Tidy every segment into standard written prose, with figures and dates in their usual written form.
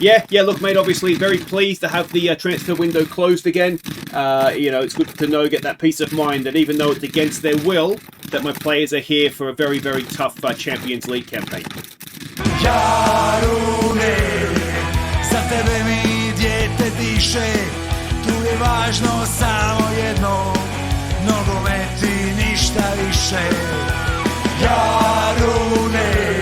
Yeah, look, mate, obviously very pleased to have the transfer window closed again. It's good to know, get that peace of mind that even though it's against their will, that my players are here for a very, very tough Champions League campaign. Jarune, za tebe mi dijete diše, tu je važno samo jedno, nogomet i ništa više. Jarune.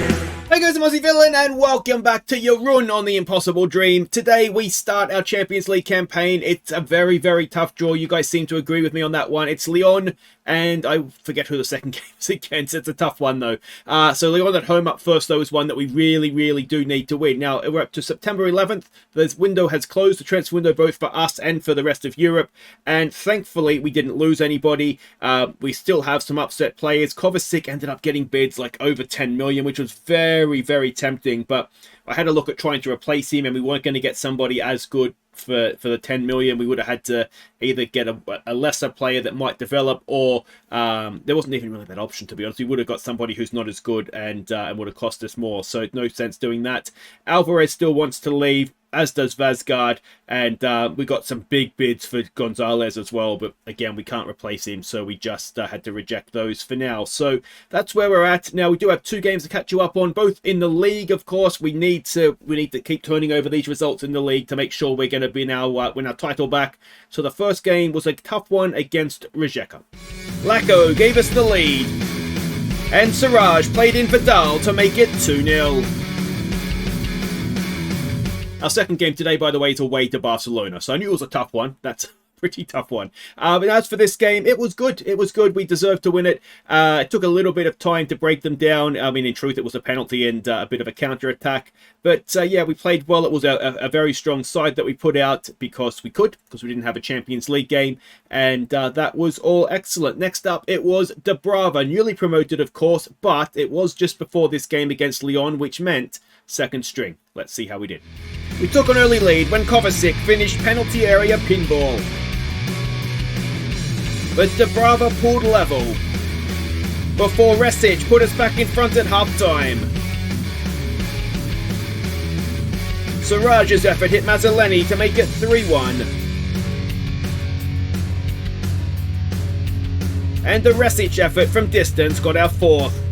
Hey guys, I'm Aussie Villain and welcome back to your run on The Impossible Dream. Today we start our Champions League campaign. It's a very, very tough draw. You guys seem to agree with me on that one. It's Lyon and I forget who the second game is against. It's a tough one though. So Lyon at home up first though is one that we really, really do need to win. Now we're up to September 11th. The window has closed, the transfer window both for us and for the rest of Europe. And thankfully we didn't lose anybody. We still have some upset players. Kovacic ended up getting bids like over 10 million, which was very, very tempting. But I had a look at trying to replace him and we weren't going to get somebody as good for the 10 million. We would have had to either get a lesser player that might develop, or there wasn't even really that option, to be honest. We would have got somebody who's not as good and would have cost us more, so no sense doing that. Alvarez still wants to leave, as does Vazgard, and we got some big bids for Gonzalez as well, but again we can't replace him, so we just had to reject those for now. So that's where we're at now. We do have two games to catch you up on, both in the league. Of course, we need to keep turning over these results in the league to make sure we're going to be now win our title back. So the first game was a tough one against Rijeka. Lacko gave us the lead, and Siraj played in Vidal to make it 2-0. Our second game today, by the way, is away to Barcelona. So I knew it was a tough one. That's a pretty tough one. But as for this game, it was good. It was good. We deserved to win it. It took a little bit of time to break them down. I mean, in truth, it was a penalty and a bit of a counter-attack. But yeah, we played well. It was a very strong side that we put out because we didn't have a Champions League game. And that was all excellent. Next up, it was Dubrava, newly promoted, of course. But it was just before this game against Lyon, which meant second string. Let's see how we did. We took an early lead when Kovacic finished penalty area pinball. But Dubrava pulled level before Resic put us back in front at half-time. Siraj's effort hit Mazzoleni to make it 3-1. And the Resic effort from distance got our fourth.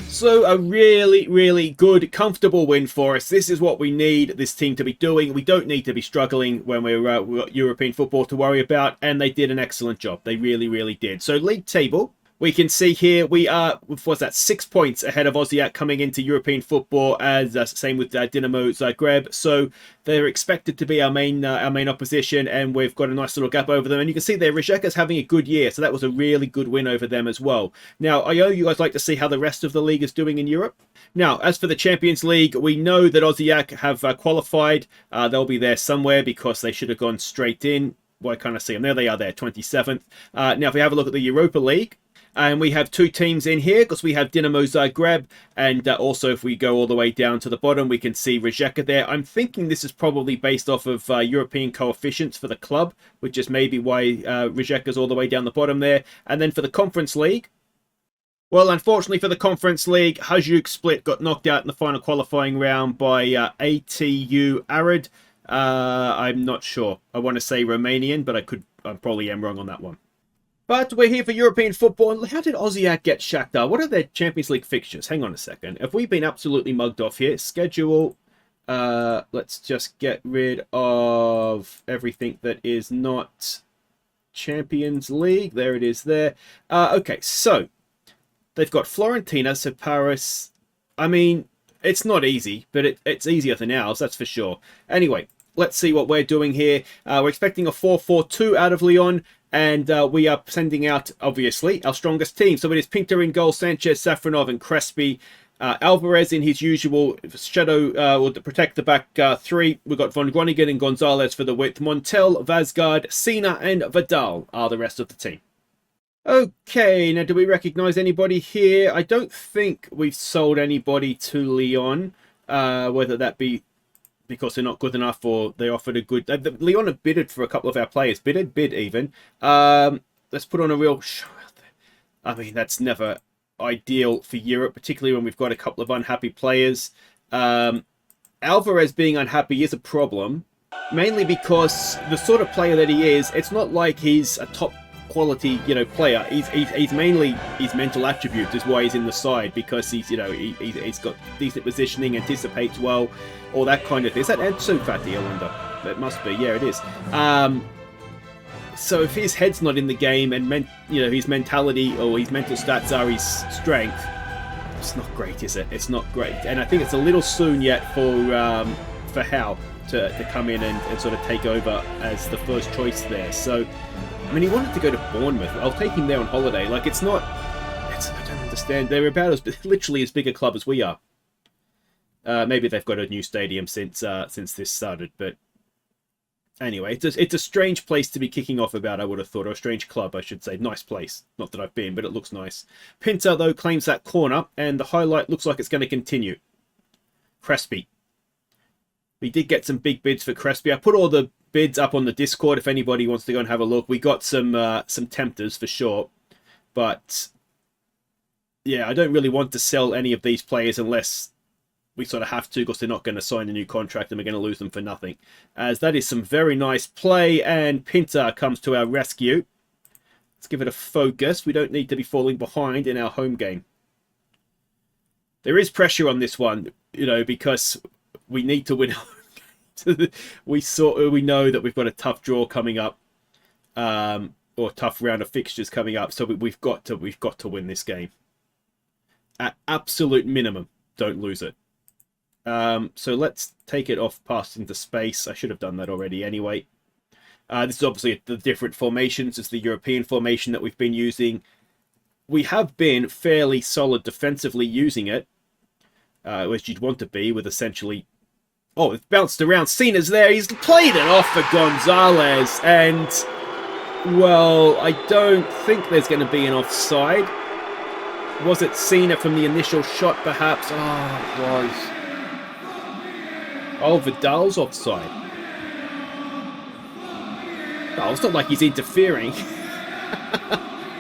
So a really, really good, comfortable win for us. This is what we need this team to be doing. We don't need to be struggling when we've got European football to worry about. And they did an excellent job. They really, really did. So league table, we can see here we are, what's that, 6 points ahead of Aussie coming into European football, as same with Dinamo Zagreb. So they're expected to be our main opposition, and we've got a nice little gap over them. And you can see there, Rijeka's having a good year, so that was a really good win over them as well. Now, I know you guys like to see how the rest of the league is doing in Europe. Now, as for the Champions League, we know that Aussie have qualified. They'll be there somewhere because they should have gone straight in. Well, I kind of see them there. They are there, 27th. Now, if we have a look at the Europa League, and we have two teams in here because we have Dinamo Zagreb, and also if we go all the way down to the bottom, we can see Rijeka there. I'm thinking this is probably based off of European coefficients for the club, which is maybe why Rijeka's all the way down the bottom there. And then for the Conference League, well, unfortunately for the Conference League, Hajduk Split got knocked out in the final qualifying round by ATU Arad. I'm not sure. I want to say Romanian, but I probably am wrong on that one. But we're here for European football. How did Aussie get Shakhtar? What are their Champions League fixtures? Hang on a second. Have we been absolutely mugged off here? Schedule. Let's just get rid of everything that is not Champions League. There it is there. Okay, so they've got Fiorentina, so Paris. I mean, it's not easy, but it's easier than ours, that's for sure. Anyway, let's see what we're doing here. We're expecting a 4-4-2 out of Lyon. And we are sending out, obviously, our strongest team. So it is Pinto in goal, Sanchez, Safronov and Crespi. Alvarez in his usual shadow will protect the back three. We've got Von Groningen and Gonzalez for the width. Montel, Vazgard, Sina and Vidal are the rest of the team. Okay, now do we recognise anybody here? I don't think we've sold anybody to Lyon, whether that be because they're not good enough or they offered a good... Lyon have bidded for a couple of our players. Bid even. Let's put on a real show out there. I mean, that's never... ideal for Europe, particularly when we've got a couple of unhappy players. Alvarez being unhappy is a problem, mainly because the sort of player that he is, it's not like he's a top quality, player. He's mainly his mental attributes is why he's in the side, because he's got decent positioning, anticipates well, all that kind of thing. Is that Ansu Fati, I wonder? It must be. Yeah, it is. So if his head's not in the game and his mentality or his mental stats are his strength, it's not great, is it? It's not great. And I think it's a little soon yet for Howe to come in and sort of take over as the first choice there. So, I mean, he wanted to go to Bournemouth. I'll take him there on holiday. Like, I don't understand. They're about literally as big a club as we are. Maybe they've got a new stadium since this started, but anyway, it's a strange place to be kicking off about, I would have thought, or a strange club, I should say. Nice place. Not that I've been, but it looks nice. Pinter, though, claims that corner, and the highlight looks like it's going to continue. Crespi. We did get some big bids for Crespi. I put all the bids up on the Discord if anybody wants to go and have a look. We got some tempters for sure, but yeah, I don't really want to sell any of these players unless we sort of have to, because they're not going to sign a new contract and we're going to lose them for nothing. As that is some very nice play, and Pinter comes to our rescue. Let's give it a focus. We don't need to be falling behind in our home game. There is pressure on this one, because we need to win. We know that we've got a tough draw coming up, or tough round of fixtures coming up. So we've got to win this game. At absolute minimum, don't lose it. So let's take it off past into space. I should have done that already anyway. This is obviously the different formations. It's the European formation that we've been using. We have been fairly solid defensively using it, as you'd want to be, with essentially... Oh, it bounced around. Cena's there. He's played it off for Gonzalez. And, well, I don't think there's going to be an offside. Was it Cena from the initial shot, perhaps? Oh, it was. Oh, Vidal's offside. Oh, it's not like he's interfering.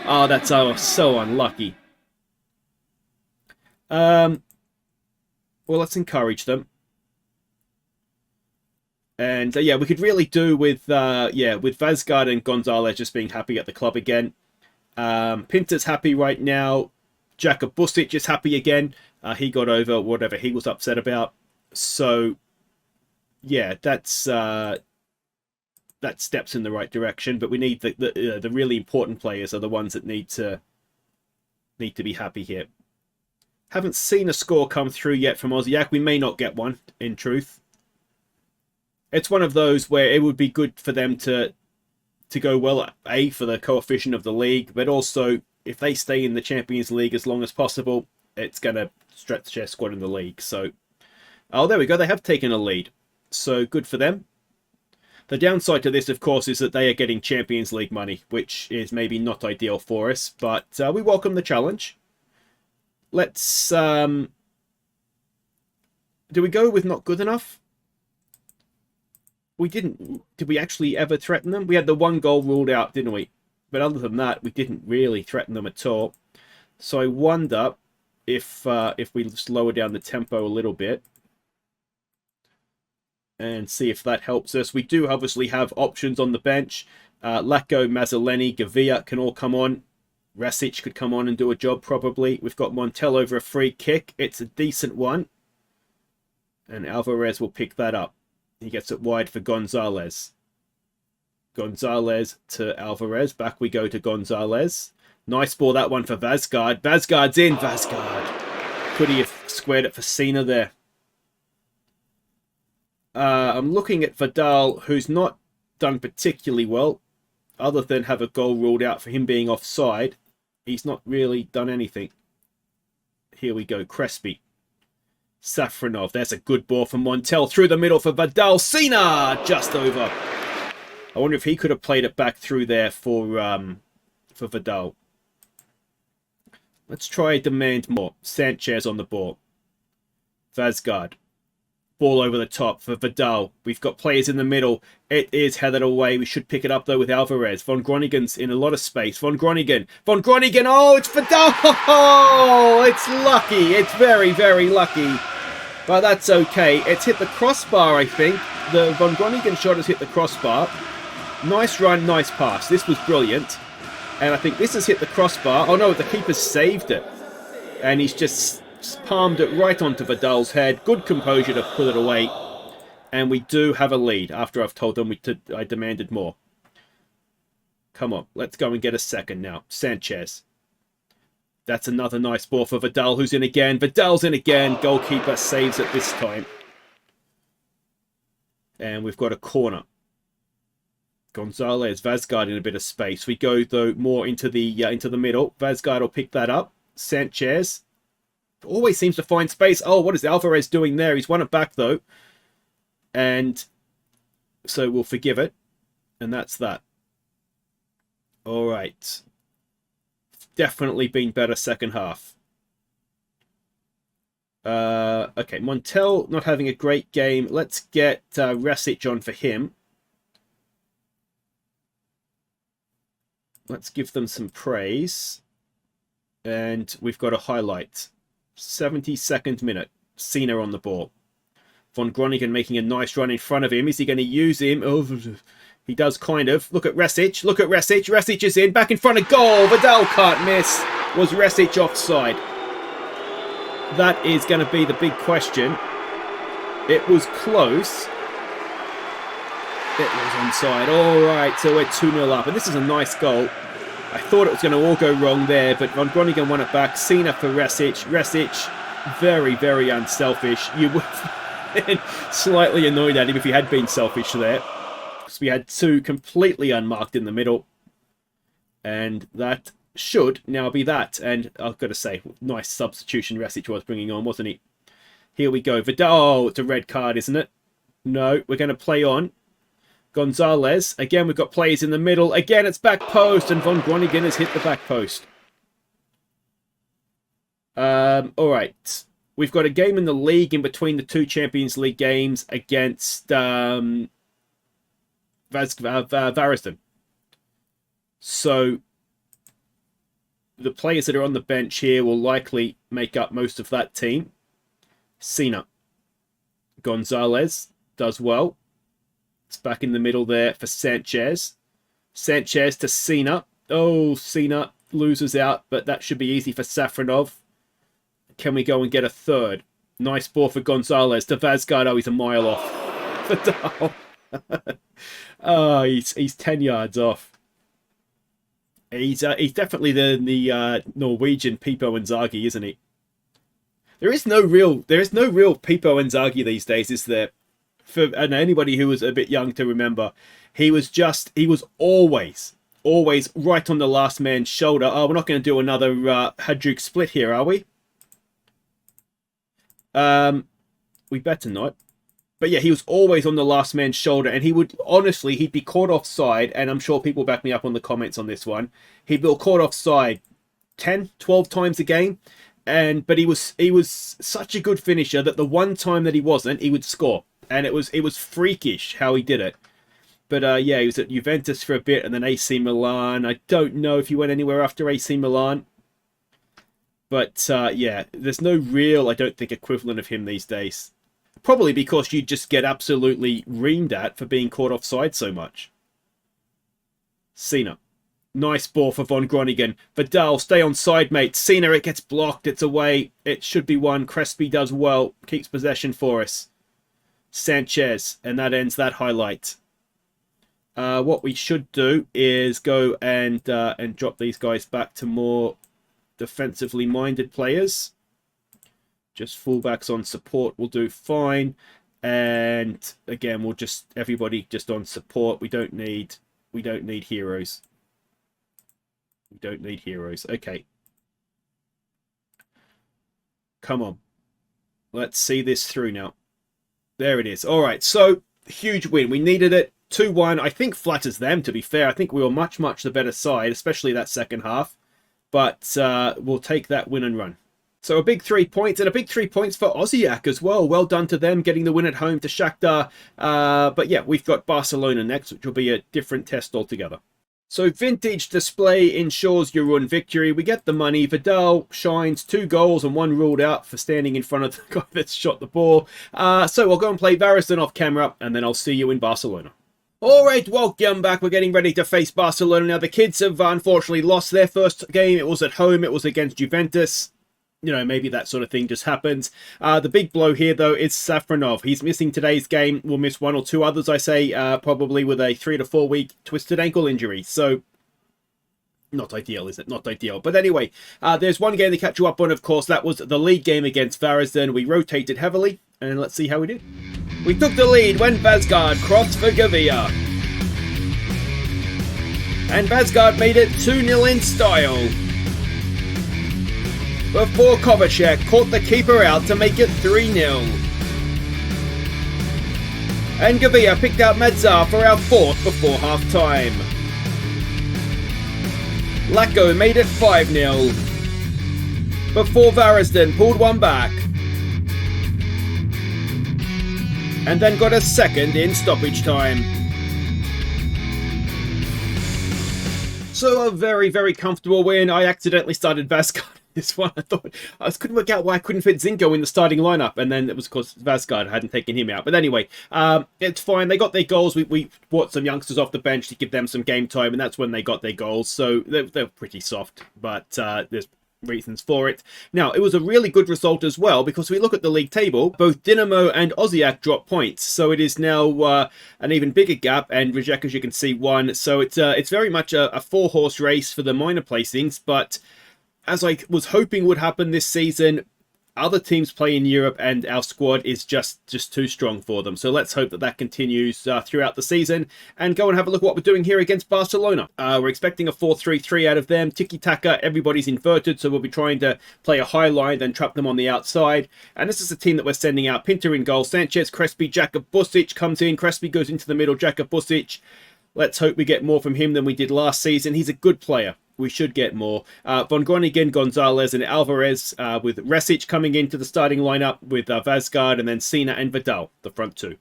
Oh, that's so unlucky. Well, let's encourage them. And yeah, we could really do with Vasgard and Gonzalez just being happy at the club again. Pinter's happy right now. Jakub Busic is happy again. He got over whatever he was upset about. So yeah, that steps in the right direction. But we need the really important players are the ones that need to be happy here. Haven't seen a score come through yet from Osijek. We may not get one, in truth. It's one of those where it would be good for them to go well, for the coefficient of the league, but also if they stay in the Champions League as long as possible, it's going to stretch their squad in the league. So, oh, there we go. They have taken a lead. So good for them. The downside to this, of course, is that they are getting Champions League money, which is maybe not ideal for us, but we welcome the challenge. Let's... do we go with not good enough? We didn't. Did we actually ever threaten them? We had the one goal ruled out, didn't we? But other than that, we didn't really threaten them at all. So I wonder if we just lower down the tempo a little bit and see if that helps us. We do obviously have options on the bench. Lacko, Mazzoleni, Gavia can all come on. Rasic could come on and do a job probably. We've got Montel over a free kick. It's a decent one. And Alvarez will pick that up. He gets it wide for Gonzalez. Gonzalez to Alvarez. Back we go to Gonzalez. Nice ball, that one for Vasgard. Vasgard's in. Vasgard. Could he have squared it for Cena there? I'm looking at Vidal, who's not done particularly well, other than have a goal ruled out for him being offside. He's not really done anything. Here we go. Crespi. Safronov, there's a good ball from Montel through the middle for Vidal. Cena just over. I wonder if he could have played it back through there for Vidal. Let's try demand more. Sanchez on the ball. Vasgard. Ball over the top for Vidal. We've got players in the middle. It is headed away. We should pick it up, though, with Alvarez. Von Groningen's in a lot of space. Von Groningen. Von Groningen. Oh, it's Vidal. Oh, it's lucky. It's very, very lucky. But that's okay. It's hit the crossbar, I think. The Von Groningen shot has hit the crossbar. Nice run, nice pass. This was brilliant. And I think this has hit the crossbar. Oh, no, the keeper saved it. And he's just palmed it right onto Vidal's head. Good composure to put it away. And we do have a lead after I've told them I demanded more. Come on, let's go and get a second now. Sanchez. That's another nice ball for Vidal, who's in again. Vidal's in again. Goalkeeper saves it this time. And we've got a corner. Gonzalez, Vazgard in a bit of space. We go, though, more into the middle. Vazgard will pick that up. Sanchez always seems to find space. Oh, what is Alvarez doing there? He's won it back, though. And so we'll forgive it. And that's that. All right. Definitely been better second half. Okay, Montel not having a great game. Let's get Rasic on for him. Let's give them some praise. And we've got a highlight. 72nd minute. Cena on the ball. Von Groningen making a nice run in front of him. Is he going to use him? Oh, he does kind of. Look at Rasic. Look at Rasic. Rasic is in. Back in front of goal. Vidal can't miss. Was Rasic offside? That is going to be the big question. It was close. It was onside. All right, so we're 2-0 up. And this is a nice goal. I thought it was going to all go wrong there, but Von Groningen won it back. Cena for Rasic. Rasic, very, very unselfish. You would have been slightly annoyed at him if he had been selfish there. Because we had two completely unmarked in the middle. And that should now be that. And I've got to say, nice substitution Rasic was bringing on, wasn't he? Here we go. Vidal. Oh, it's a red card, isn't it? No, we're going to play on. Gonzalez. Again, we've got players in the middle. Again, it's back post, and Von Groningen has hit the back post. All right. We've got a game in the league in between the two Champions League games against Varazden. So the players that are on the bench here will likely make up most of that team. Cena. Gonzalez does well. It's back in the middle there for Sanchez. Sanchez to Cena. Oh, Cena loses out, but that should be easy for Safronov. Can we go and get a third? Nice ball for Gonzalez to Vazgard. Oh, he's a mile off. Vidal. Oh, he's 10 yards off. He's definitely the Norwegian Pipo Inzaghi, isn't he? There is no real Pipo Inzaghi these days, is there? For anybody who was a bit young to remember, he was always right on the last man's shoulder. Oh, we're not going to do another Hadrouk split here, are we? We better not. But yeah, he was always on the last man's shoulder, and he'd be caught offside, and I'm sure people back me up on the comments on this one. He'd be caught offside 10, 12 times a game, but he was such a good finisher that the one time that he wasn't, he would score. And it was freakish how he did it. But yeah, he was at Juventus for a bit and then AC Milan. I don't know if he went anywhere after AC Milan. But yeah, there's no real, I don't think, equivalent of him these days. Probably because you just get absolutely reamed at for being caught offside so much. Cena. Nice ball for Von Groningen. Vidal, stay on side, mate. Cena, it gets blocked. It's away. It should be one. Crespi does well. Keeps possession for us. Sanchez, and that ends that highlight. What we should do is go and drop these guys back to more defensively minded players. Just fullbacks on support will do fine, and again we'll just everybody just on support. We don't need heroes. We don't need heroes. Okay, come on, let's see this through now. There it is. All right, so huge win. We needed it. 2-1. I think flatters them, to be fair. I think we were much, much the better side, especially that second half. But we'll take that win and run. So a big 3 points, and a big 3 points for Aussie as well. Well done to them getting the win at home to Shakhtar. But yeah, we've got Barcelona next, which will be a different test altogether. So vintage display ensures Jarun victory. We get the money. Vidal shines, 2 goals and 1 ruled out for standing in front of the guy that's shot the ball. So I'll go and play Varison off camera, and then I'll see you in Barcelona. Alright, welcome back. We're getting ready to face Barcelona. Now, the kids have unfortunately lost their first game. It was at home. It was against Juventus. You know, maybe that sort of thing just happens. The big blow here, though, is Safronov. He's missing today's game. We'll miss 1 or 2 others, I say, probably with a 3 to 4 week twisted ankle injury. So, not ideal, is it? Not ideal. But anyway, there's one game to catch you up on, of course. That was the league game against Varison. We rotated heavily, and let's see how we did. We took the lead when Vazgard crossed for Gavia. And Vazgard made it 2-0 in style, before Kovacic caught the keeper out to make it 3-0. And Gavia picked out Madzar for our 4th before half-time. Lacko made it 5-0, before Varison pulled one back, and then got a second in stoppage time. So a very, very comfortable win. I accidentally started Vazgard. This one, I couldn't work out why I couldn't fit Zinko in the starting lineup, and then it was because Vazgard hadn't taken him out. But anyway, it's fine. They got their goals. We brought some youngsters off the bench to give them some game time, and that's when they got their goals. So they're pretty soft, but there's reasons for it. Now, it was a really good result as well, because we look at the league table, both Dinamo and Osijek dropped points, so it is now an even bigger gap, and Rijeka, as you can see, won. So it's very much a 4-horse race for the minor placings, but as I was hoping would happen this season, other teams play in Europe and our squad is just too strong for them. So let's hope that that continues throughout the season, and go and have a look at what we're doing here against Barcelona. We're expecting a 4-3-3 out of them. Tiki-taka, everybody's inverted, so we'll be trying to play a high line, then trap them on the outside. And this is the team that we're sending out. Pinter in goal, Sanchez, Crespi, Jaka Busic comes in. Crespi goes into the middle, Jaka Busic. Let's hope we get more from him than we did last season. He's a good player. We should get more. Von Groningen, Gonzalez, and Alvarez, with Resic coming into the starting lineup with Vazgard, and then Sina and Vidal, the front 2.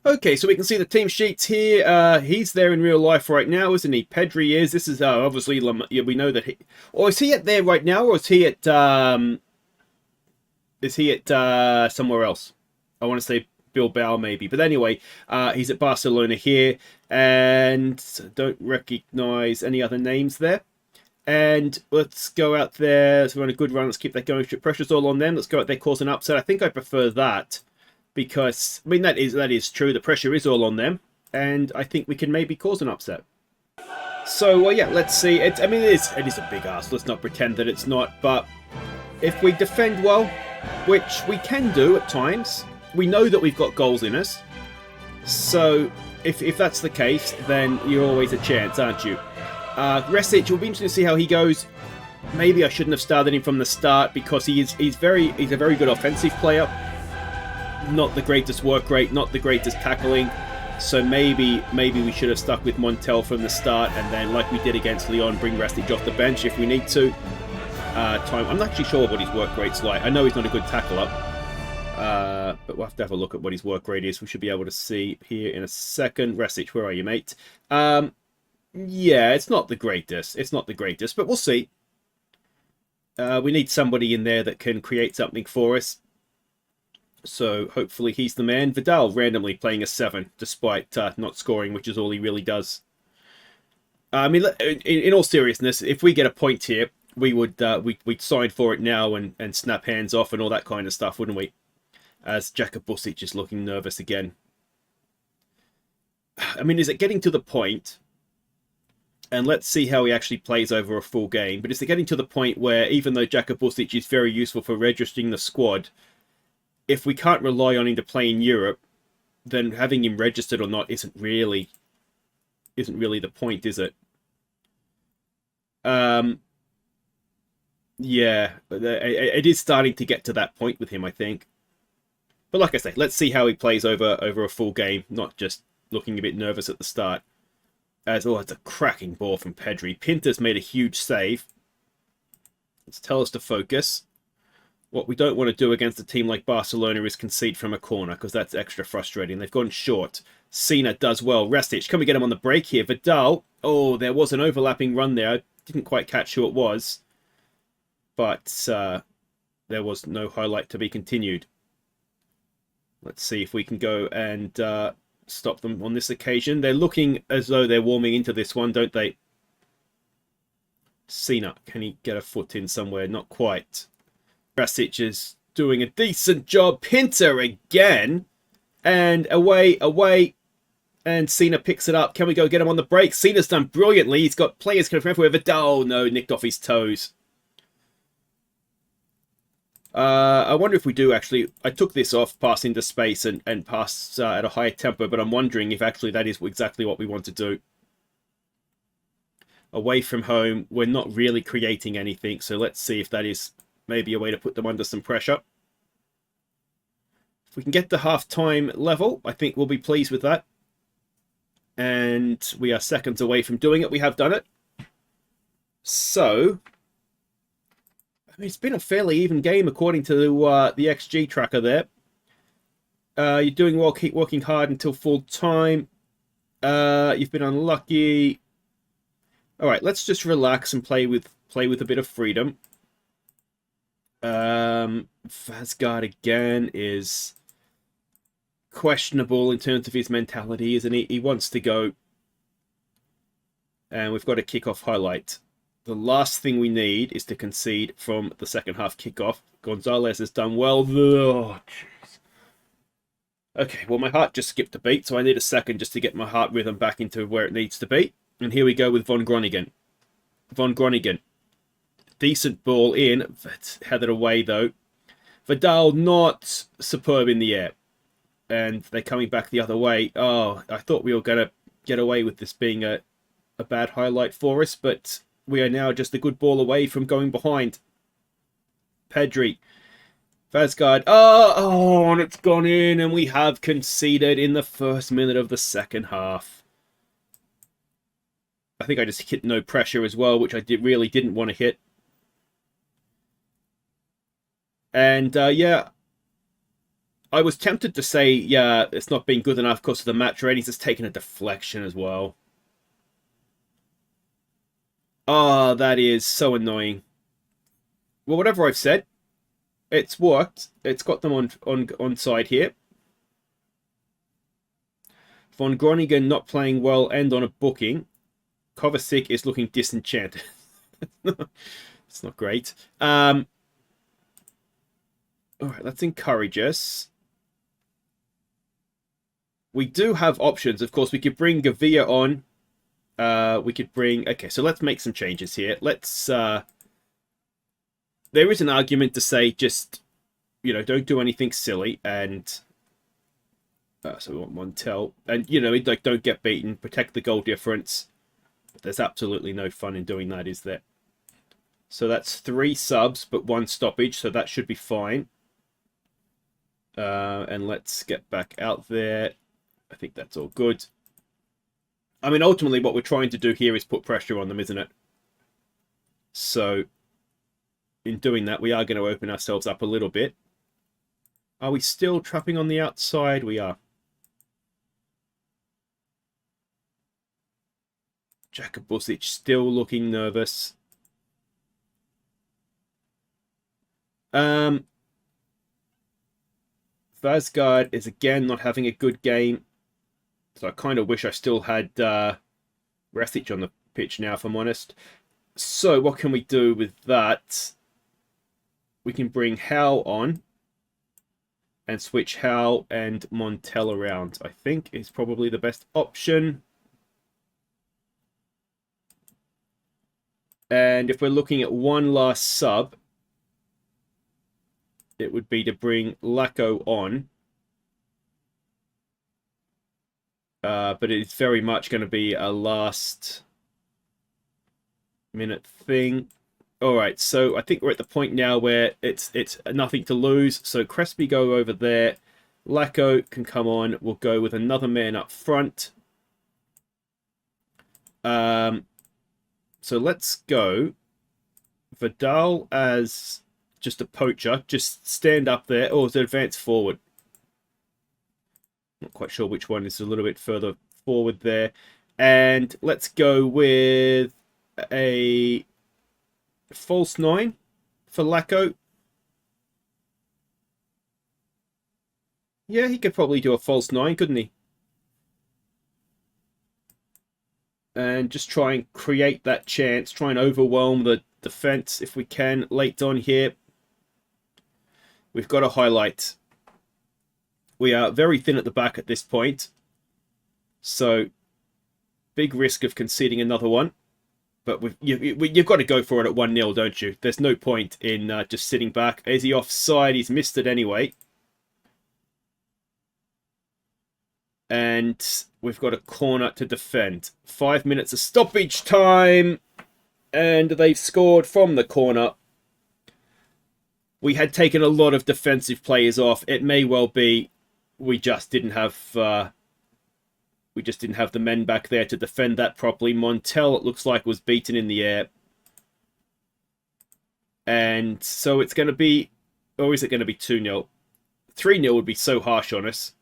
Okay, so we can see the team sheets here. He's there in real life right now, isn't he? Pedri is. This is obviously, we know that he... Or is he at there right now, or is he at... somewhere else? I want to say Bilbao maybe, but anyway, he's at Barcelona here, and don't recognize any other names there. And let's go out there. So we're on a good run. Let's keep that going. Pressure's all on them. Let's go out there, cause an upset. I think I prefer that, because I mean that is true. The pressure is all on them, and I think we can maybe cause an upset. So yeah, let's see. It is a big ask. Let's not pretend that it's not. But if we defend well, which we can do at times, we know that we've got goals in us. So if that's the case, then you're always a chance, aren't you? Resic, will be interesting to see how he goes. Maybe I shouldn't have started him from the start, because he's a very good offensive player. Not the greatest work rate, not the greatest tackling. So maybe we should have stuck with Montel from the start, and then, like we did against Lyon, bring Resic off the bench if we need to. I'm not actually sure what his work rate's like. I know he's not a good tackler, but we'll have to have a look at what his work rate is. We should be able to see here in a second. Resic, where are you, mate? Yeah, it's not the greatest. It's not the greatest, but we'll see. We need somebody in there that can create something for us. So hopefully he's the man. Vidal randomly playing a 7, despite not scoring, which is all he really does. I mean, in all seriousness, if we get a point here, we would we'd sign for it now and snap hands off and all that kind of stuff, wouldn't we? As Jaka Busic is looking nervous again. I mean, is it getting to the point? And let's see how he actually plays over a full game. But is it getting to the point where, even though Jaka Busic is very useful for registering the squad, if we can't rely on him to play in Europe, then having him registered or not isn't really the point, is it? Yeah, it is starting to get to that point with him, I think. But like I say, let's see how he plays over a full game, not just looking a bit nervous at the start. It's a cracking ball from Pedri. Pinter's made a huge save. Let's tell us to focus. What we don't want to do against a team like Barcelona is concede from a corner, because that's extra frustrating. They've gone short. Cena does well. Restic, can we get him on the break here? Vidal, oh, there was an overlapping run there. I didn't quite catch who it was. But there was no highlight to be continued. Let's see if we can go and stop them on this occasion. They're looking as though they're warming into this one, don't they? Cena, can he get a foot in somewhere? Not quite. Krasic is doing a decent job. Pinter again. And away. And Cena picks it up. Can we go get him on the break? Cena's done brilliantly. He's got players coming from everywhere. Vidal, no, nicked off his toes. I wonder if we do actually... I took this off, pass into space and pass at a higher tempo, but I'm wondering if actually that is exactly what we want to do. Away from home, we're not really creating anything, so let's see if that is maybe a way to put them under some pressure. If we can get the half-time level, I think we'll be pleased with that. And we are seconds away from doing it. We have done it. So... I mean, it's been a fairly even game according to the XG tracker there. You're doing well, keep working hard until full time. You've been unlucky. All right, let's just relax and play with a bit of freedom. Vazgard again is questionable in terms of his mentality, isn't he? He wants to go. And we've got a kickoff highlight. The last thing we need is to concede from the second half kickoff. Gonzalez has done well. Oh, jeez. Okay, well, my heart just skipped a beat, so I need a second just to get my heart rhythm back into where it needs to be. And here we go with Von Groningen. Von Groningen. Decent ball in. Headed away, though. Vidal not superb in the air. And they're coming back the other way. Oh, I thought we were going to get away with this being a bad highlight for us, but... we are now just a good ball away from going behind. Pedri. Vazgard. Oh, and it's gone in, and we have conceded in the first minute of the second half. I think I just hit no pressure as well, which I really didn't want to hit. And, yeah, I was tempted to say, yeah, it's not been good enough because of the match ratings. It's taken a deflection as well. Ah, that is so annoying. Well, whatever I've said, it's worked. It's got them on side here. Von Groningen not playing well and on a booking. Kovacic is looking disenchanted. It's not great. All right, let's encourage us. We do have options. Of course, we could bring Gavia on. We could bring... Okay, so let's make some changes here. Let's... there is an argument to say just, you know, don't do anything silly. And... so we want Montel. And, you know, like, don't get beaten. Protect the goal difference. But there's absolutely no fun in doing that, is there? So that's 3 subs, but 1 stoppage. So that should be fine. And let's get back out there. I think that's all good. I mean, ultimately, what we're trying to do here is put pressure on them, isn't it? So, in doing that, we are going to open ourselves up a little bit. Are we still trapping on the outside? We are. Jakubusic still looking nervous. Vazgard is again not having a good game. So I kind of wish I still had Restic on the pitch now, if I'm honest. So what can we do with that? We can bring Hal on and switch Hal and Montel around. I think is probably the best option. And if we're looking at one last sub, it would be to bring Lacko on. But it's very much going to be a last minute thing. All right, so I think we're at the point now where it's nothing to lose. So Crespi go over there. Lacko can come on. We'll go with another man up front. So let's go Vidal as just a poacher. Just stand up there. Or is it advance forward? Not quite sure which one is a little bit further forward there. And let's go with a false 9 for Lacko. Yeah, he could probably do a false 9, couldn't he? And just try and create that chance. Try and overwhelm the defense if we can late on here. We've got to highlight. We are very thin at the back at this point. So, big risk of conceding another one. But you've got to go for it at 1-0, don't you? There's no point in just sitting back. Is he offside? He's missed it anyway. And we've got a corner to defend. 5 minutes of stoppage time. And they've scored from the corner. We had taken a lot of defensive players off. It may well be we just didn't have the men back there to defend that properly. Montel, it looks like, was beaten in the air. And so it's going to be... Or is it going to be 2-0? 3-0 would be so harsh on us.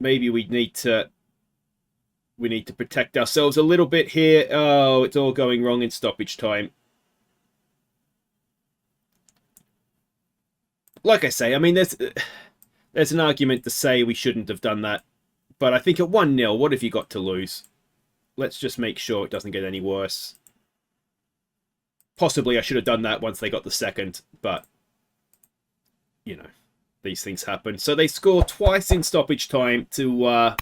Maybe we need to protect ourselves a little bit here. Oh, it's all going wrong in stoppage time. Like I say, I mean, there's an argument to say we shouldn't have done that. But I think at 1-0, what have you got to lose? Let's just make sure it doesn't get any worse. Possibly I should have done that once they got the second, but, you know, these things happen. So they score twice in stoppage time to... I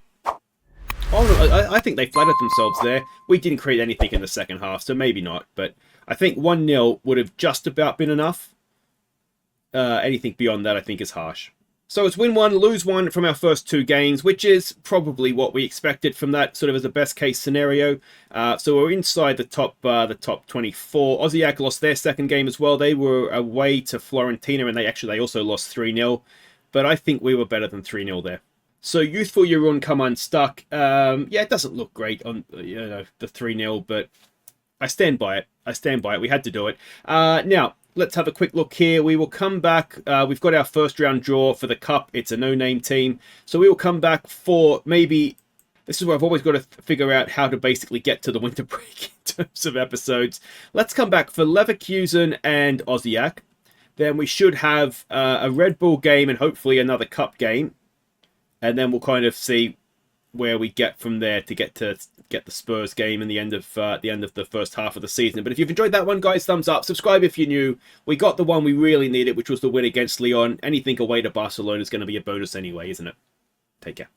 think they flattered themselves there. We didn't create anything in the second half, so maybe not. But I think 1-0 would have just about been enough. Anything beyond that, I think, is harsh. So it's win 1, lose 1 from our first 2 games, which is probably what we expected from that, sort of as a best case scenario. So we're inside the top 24. Aussie lost their second game as well. They were away to Florentina, and they also lost 3-0. But I think we were better than 3-0 there. So Youthful Jarun come unstuck. Yeah, it doesn't look great on the 3-0, but I stand by it. We had to do it. Now, let's have a quick look here. We will come back. We've got our first round draw for the Cup. It's a no-name team. So we will come back for maybe... This is where I've always got to figure out how to basically get to the winter break in terms of episodes. Let's come back for Leverkusen and Osijek. Then we should have a Red Bull game and hopefully another Cup game. And then we'll kind of see where we get from there to get the Spurs game in the end of the first half of the season. But if you've enjoyed that one, guys, thumbs up. Subscribe if you're new. We got the one we really needed, which was the win against Lyon. Anything away to Barcelona is going to be a bonus anyway, isn't it? Take care.